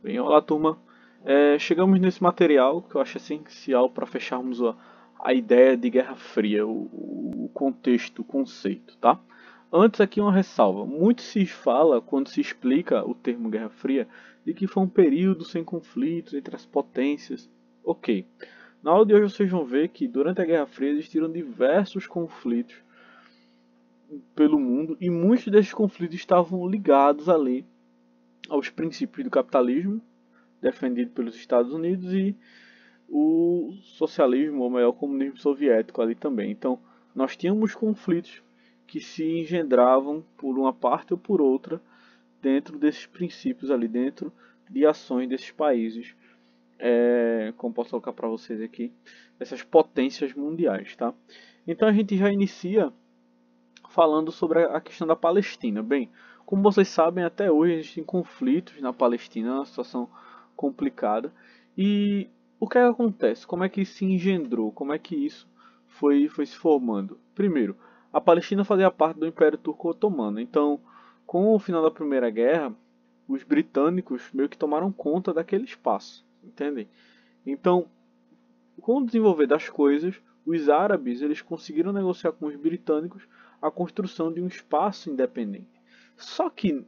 Bem, olá turma. Chegamos nesse material que eu acho essencial para fecharmos a ideia de Guerra Fria, o contexto, o conceito, tá? Antes aqui uma ressalva. Muito se fala, quando se explica o termo Guerra Fria, de que foi um período sem conflitos entre as potências. Ok. Na aula de hoje vocês vão ver que durante a Guerra Fria existiram diversos conflitos pelo mundo e muitos desses conflitos estavam ligados ali aos princípios do capitalismo defendido pelos Estados Unidos e o socialismo, ou melhor, o comunismo soviético ali também. Então, nós tínhamos conflitos que se engendravam por uma parte ou por outra dentro desses princípios ali, dentro de ações desses países, como posso colocar para vocês aqui, essas potências mundiais, tá? Então a gente já inicia falando sobre a questão da Palestina. Bem, como vocês sabem, até hoje existem conflitos na Palestina, é uma situação complicada. E o que é que acontece? Como é que se engendrou? Como é que isso foi se formando? Primeiro, a Palestina fazia parte do Império Turco-Otomano. Então, com o final da Primeira Guerra, os britânicos meio que tomaram conta daquele espaço, entendem? Então, com o desenvolver das coisas, os árabes eles conseguiram negociar com os britânicos a construção de um espaço independente. Só que,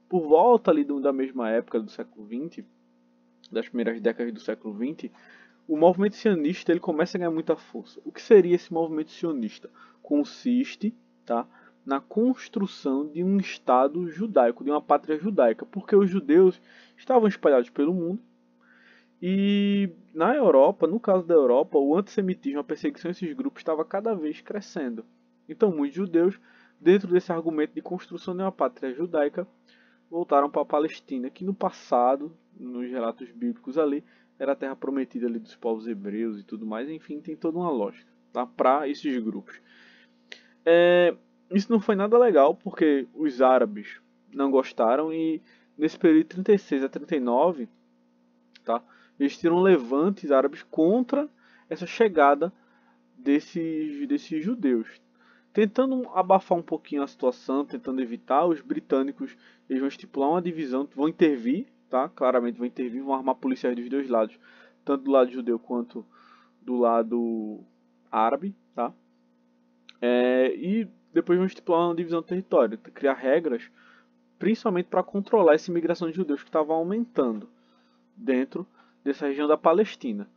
por volta ali da mesma época do século XX, das primeiras décadas do século XX, o movimento sionista ele começa a ganhar muita força. O que seria esse movimento sionista? Consiste, tá, na construção de um Estado judaico, de uma pátria judaica, porque os judeus estavam espalhados pelo mundo e na Europa, no caso da Europa, o antissemitismo, a perseguição a esses grupos estava cada vez crescendo. Então, muitos judeus, dentro desse argumento de construção de uma pátria judaica, voltaram para a Palestina, que no passado, nos relatos bíblicos ali, era a terra prometida ali dos povos hebreus e tudo mais. Enfim, tem toda uma lógica, tá? Para esses grupos. Isso não foi nada legal, porque os árabes não gostaram e nesse período de 36 a 39, tá? Existiram levantes árabes contra essa chegada desses judeus. Tentando abafar um pouquinho a situação, tentando evitar, os britânicos eles vão estipular uma divisão, vão intervir, tá? Claramente vão intervir, vão armar policiais dos dois lados, tanto do lado judeu quanto do lado árabe, tá? E depois vão estipular uma divisão do território, criar regras, principalmente para controlar essa imigração de judeus que estava aumentando dentro dessa região da Palestina.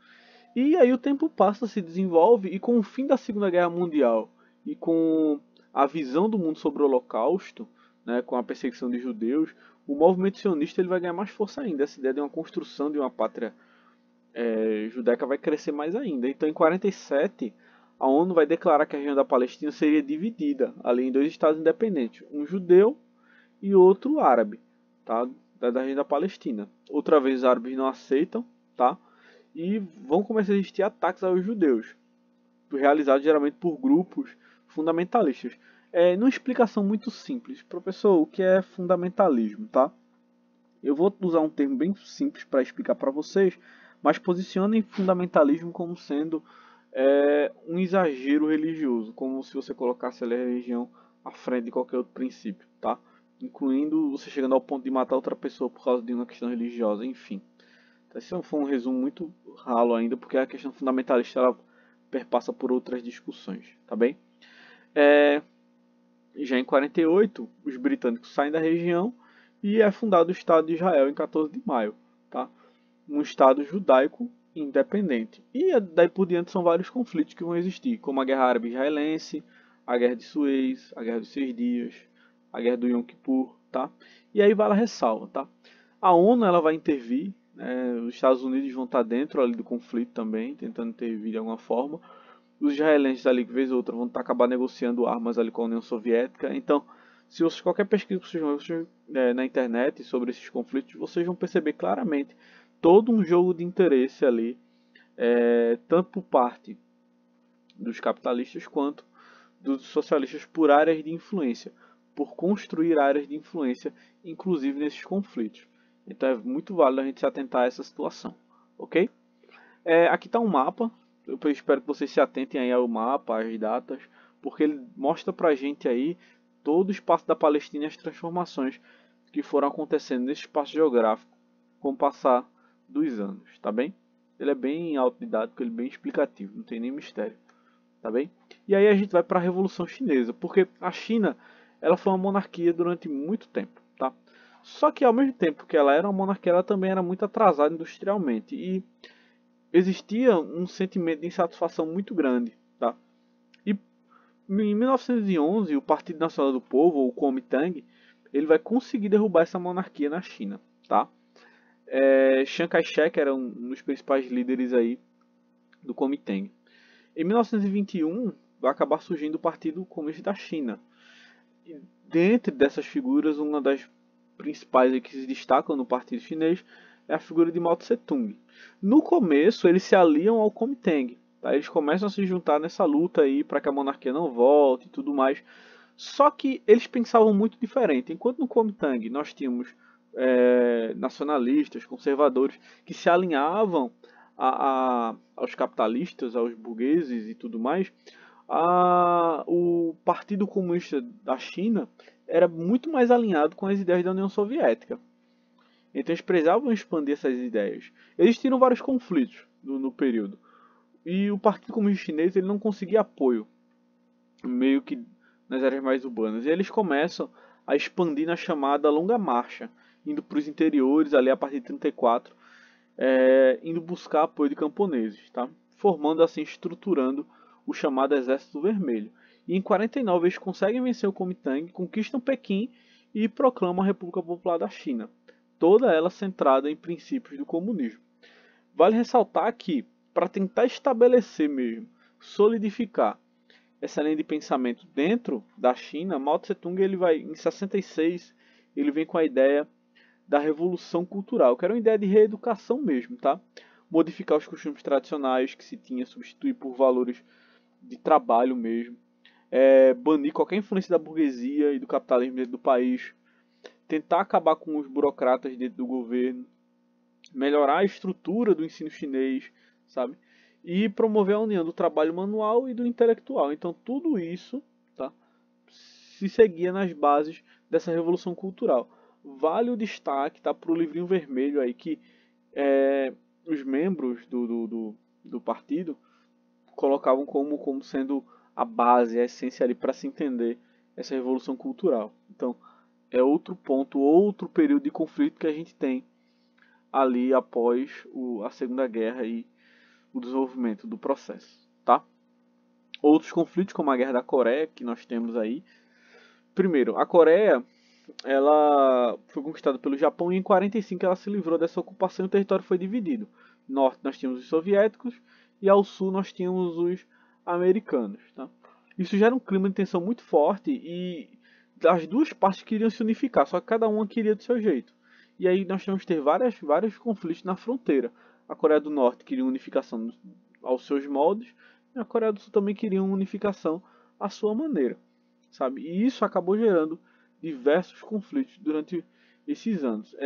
E aí o tempo passa, se desenvolve, e com o fim da Segunda Guerra Mundial e com a visão do mundo sobre o Holocausto, né, com a perseguição de judeus, o movimento sionista ele vai ganhar mais força ainda. Essa ideia de uma construção de uma pátria judaica vai crescer mais ainda. Então, em 47, a ONU vai declarar que a região da Palestina seria dividida ali em dois estados independentes, um judeu e outro árabe, tá? Da região da Palestina. Outra vez os árabes não aceitam, tá? E vão começar a existir ataques aos judeus, realizados geralmente por grupos fundamentalistas. Numa explicação muito simples, professor, o que é fundamentalismo, tá? Eu vou usar um termo bem simples para explicar para vocês, mas posicionem fundamentalismo como sendo um exagero religioso, como se você colocasse ali a religião à frente de qualquer outro princípio, tá? Incluindo você chegando ao ponto de matar outra pessoa por causa de uma questão religiosa, enfim. Esse foi um resumo muito ralo ainda, porque a questão fundamentalista ela perpassa por outras discussões, tá bem? Já em 48, os britânicos saem da região e é fundado o Estado de Israel em 14 de maio, tá? Um Estado judaico independente. E daí por diante são vários conflitos que vão existir, como a Guerra Árabe-Israelense, a Guerra de Suez, a Guerra dos Seis Dias, a Guerra do Yom Kippur, tá? E aí vale a ressalva, tá? A ONU ela vai intervir, né? Os Estados Unidos vão estar dentro ali do conflito também, tentando intervir de alguma forma. Os israelenses ali, que vez ou outra, vão acabar negociando armas ali com a União Soviética. Então, se vocês, qualquer pesquisa que vocês vão na internet sobre esses conflitos, vocês vão perceber claramente todo um jogo de interesse ali, tanto por parte dos capitalistas quanto dos socialistas por áreas de influência, por construir áreas de influência, inclusive nesses conflitos. Então é muito válido a gente se atentar a essa situação, ok? Aqui está um mapa, eu espero que vocês se atentem aí ao mapa, às datas, porque ele mostra pra gente aí todo o espaço da Palestina e as transformações que foram acontecendo nesse espaço geográfico com o passar dos anos, tá bem? Ele é bem autodidático, ele é bem explicativo, não tem nem mistério, tá bem? E aí a gente vai para a Revolução Chinesa, porque a China, ela foi uma monarquia durante muito tempo, tá? Só que ao mesmo tempo que ela era uma monarquia, ela também era muito atrasada industrialmente e existia um sentimento de insatisfação muito grande, tá? E em 1911, o Partido Nacional do Povo, ou Kuomintang, ele vai conseguir derrubar essa monarquia na China, tá? Chiang Kai-shek era um dos principais líderes aí do Kuomintang. Em 1921, vai acabar surgindo o Partido Comunista da China. E dentre dessas figuras, uma das principais aí que se destacam no Partido Chinês é a figura de Mao Tse-tung. No começo, eles se aliam ao Kuomintang. Tá? Eles começam a se juntar nessa luta aí para que a monarquia não volte e tudo mais. Só que eles pensavam muito diferente. Enquanto no Kuomintang nós tínhamos nacionalistas, conservadores, que se alinhavam aos capitalistas, aos burgueses e tudo mais, o Partido Comunista da China era muito mais alinhado com as ideias da União Soviética. Então eles precisavam expandir essas ideias. Existiram vários conflitos no período. E o Partido Comunista Chinês ele não conseguia apoio, meio que nas áreas mais urbanas. E eles começam a expandir na chamada Longa Marcha, indo para os interiores, ali a partir de 34, indo buscar apoio de camponeses, tá? Formando assim, estruturando o chamado Exército Vermelho. E em 49 eles conseguem vencer o Kuomintang, conquistam Pequim e proclamam a República Popular da China, toda ela centrada em princípios do comunismo. Vale ressaltar que, para tentar estabelecer mesmo, solidificar essa linha de pensamento dentro da China, Mao Tse-tung ele vai em 66 ele vem com a ideia da revolução cultural, que era uma ideia de reeducação mesmo, tá? Modificar os costumes tradicionais que se tinha, substituir por valores de trabalho mesmo, banir qualquer influência da burguesia e do capitalismo dentro do país, tentar acabar com os burocratas dentro do governo, melhorar a estrutura do ensino chinês, sabe? E promover a união do trabalho manual e do intelectual. Então tudo isso, tá, se seguia nas bases dessa revolução cultural. Vale o destaque, tá, para o livrinho vermelho aí que os membros do partido colocavam como sendo a base, a essência ali para se entender essa revolução cultural. Então é outro ponto, outro período de conflito que a gente tem ali após a Segunda Guerra e o desenvolvimento do processo, tá? Outros conflitos, como a Guerra da Coreia, que nós temos aí. Primeiro, a Coreia, ela foi conquistada pelo Japão e em 45 ela se livrou dessa ocupação e o território foi dividido. No norte nós tínhamos os soviéticos e ao sul nós tínhamos os americanos, tá? Isso gera um clima de tensão muito forte e as duas partes queriam se unificar, só que cada uma queria do seu jeito. E aí nós temos que ter vários conflitos na fronteira. A Coreia do Norte queria unificação aos seus moldes, e a Coreia do Sul também queria uma unificação à sua maneira, sabe? E isso acabou gerando diversos conflitos durante esses anos.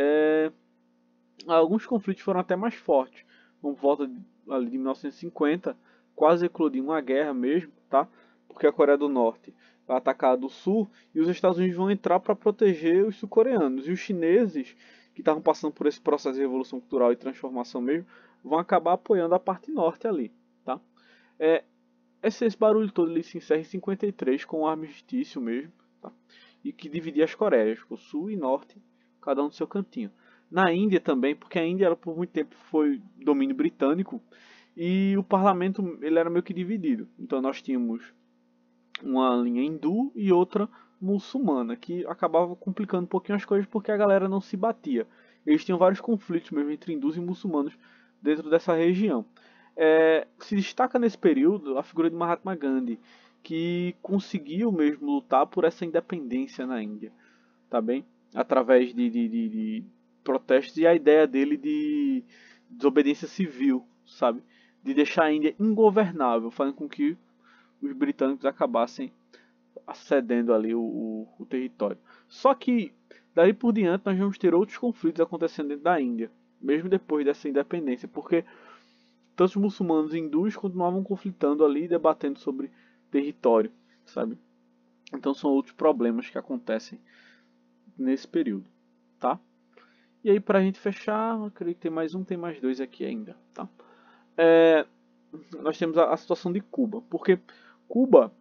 Alguns conflitos foram até mais fortes. Por volta ali de 1950, quase eclodiu uma guerra mesmo, tá? Porque a Coreia do Norte vai atacar a do Sul e os Estados Unidos vão entrar para proteger os sul-coreanos. E os chineses, que estavam passando por esse processo de revolução cultural e transformação mesmo, vão acabar apoiando a parte norte ali, tá? Esse barulho todo ele se encerra em 53 com o armistício mesmo, tá? E que dividia as Coreias, o Sul e Norte, cada um do seu cantinho. Na Índia também, porque a Índia ela, por muito tempo foi domínio britânico e o parlamento ele era meio que dividido. Então nós tínhamos uma linha hindu e outra muçulmana, que acabava complicando um pouquinho as coisas porque a galera não se batia. Eles tinham vários conflitos mesmo entre hindus e muçulmanos dentro dessa região. Se destaca nesse período a figura de Mahatma Gandhi, que conseguiu mesmo lutar por essa independência na Índia, tá bem? Através de protestos e a ideia dele de desobediência civil, sabe? De deixar a Índia ingovernável, fazendo com que os britânicos acabassem cedendo ali o território. Só que dali por diante nós vamos ter outros conflitos acontecendo dentro da Índia, mesmo depois dessa independência, porque tanto os muçulmanos e hindus continuavam conflitando ali, debatendo sobre território, sabe? Então são outros problemas que acontecem nesse período, tá? E aí para a gente fechar, eu creio que tem mais um, tem mais dois aqui ainda, tá? Nós temos a situação de Cuba, porque Cuba,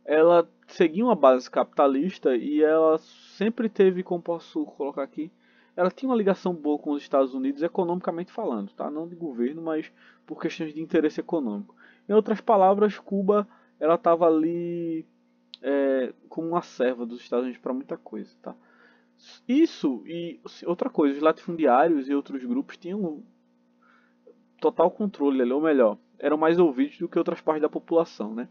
ela seguia uma base capitalista e ela sempre teve, como posso colocar aqui, ela tinha uma ligação boa com os Estados Unidos economicamente falando, tá? Não de governo, mas por questões de interesse econômico. Em outras palavras, Cuba, ela estava ali como uma serva dos Estados Unidos para muita coisa, tá? Isso e outra coisa, os latifundiários e outros grupos tinham total controle ali, ou melhor, eram mais ouvidos do que outras partes da população, né?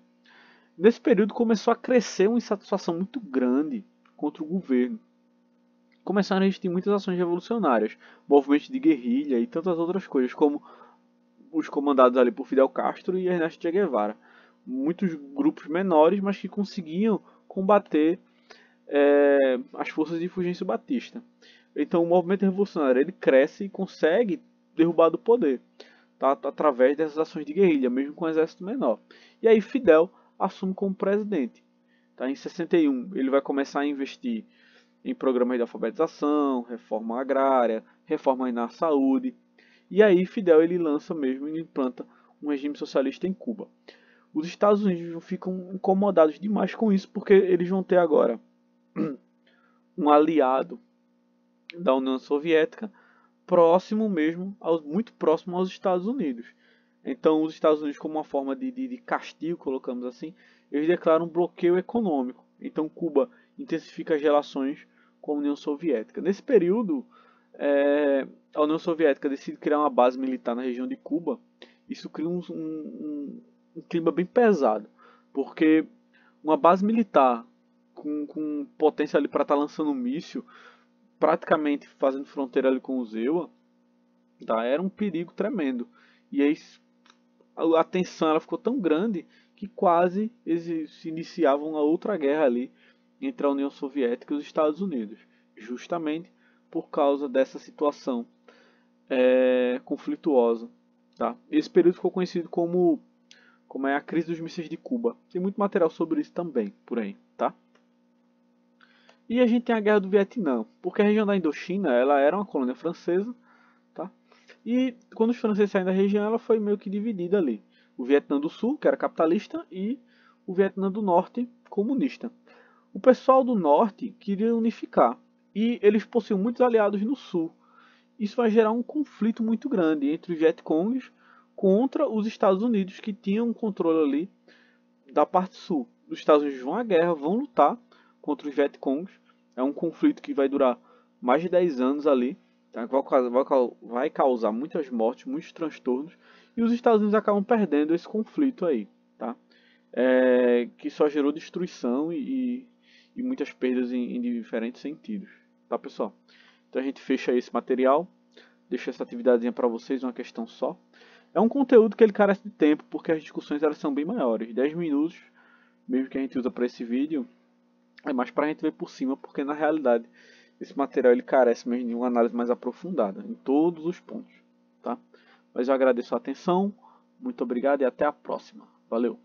Nesse período começou a crescer uma insatisfação muito grande contra o governo. Começaram a existir muitas ações revolucionárias, movimentos de guerrilha e tantas outras coisas, como os comandados ali por Fidel Castro e Ernesto Che Guevara. Muitos grupos menores, mas que conseguiam combater as forças de Fulgêncio Batista. Então o movimento revolucionário ele cresce e consegue derrubar do poder, tá? Através dessas ações de guerrilha, mesmo com um exército menor. E aí Fidel assume como presidente. Tá? Em 61 ele vai começar a investir em programas de alfabetização, reforma agrária, reforma na saúde. E aí Fidel ele lança mesmo e implanta um regime socialista em Cuba. Os Estados Unidos ficam incomodados demais com isso, porque eles vão ter agora um aliado da União Soviética próximo mesmo, muito próximo aos Estados Unidos. Então os Estados Unidos, como uma forma de castigo, colocamos assim, eles declaram um bloqueio econômico. Então Cuba intensifica as relações com a União Soviética. Nesse período, a União Soviética decide criar uma base militar na região de Cuba. Isso cria um clima bem pesado, porque uma base militar com potência ali para estar lançando um míssil, praticamente fazendo fronteira ali com o ZEUA, tá? Era um perigo tremendo. E aí a tensão ela ficou tão grande que quase se iniciava uma outra guerra ali entre a União Soviética e os Estados Unidos, justamente por causa dessa situação conflituosa. Tá? Esse período ficou conhecido como é a crise dos mísseis de Cuba. Tem muito material sobre isso também por aí, tá? E a gente tem a Guerra do Vietnã, porque a região da Indochina ela era uma colônia francesa, tá? E quando os franceses saíram da região, ela foi meio que dividida ali. O Vietnã do Sul, que era capitalista, e o Vietnã do Norte, comunista. O pessoal do Norte queria unificar, e eles possuíam muitos aliados no Sul. Isso vai gerar um conflito muito grande entre os Vietcongs contra os Estados Unidos, que tinham um controle ali da parte sul. Os Estados Unidos vão à guerra, vão lutar contra os Vietcongs. É um conflito que vai durar mais de 10 anos ali, tá? Vai causar muitas mortes, muitos transtornos, e os Estados Unidos acabam perdendo esse conflito aí, tá? Que só gerou destruição e muitas perdas em diferentes sentidos, tá, pessoal? Então a gente fecha esse material, deixa essa atividadezinha para vocês, uma questão só. É um conteúdo que ele carece de tempo, porque as discussões elas são bem maiores. 10 minutos, mesmo que a gente usa para esse vídeo, é mais para a gente ver por cima, porque na realidade esse material ele carece mesmo de uma análise mais aprofundada, em todos os pontos. Tá? Mas eu agradeço a atenção, muito obrigado e até a próxima. Valeu!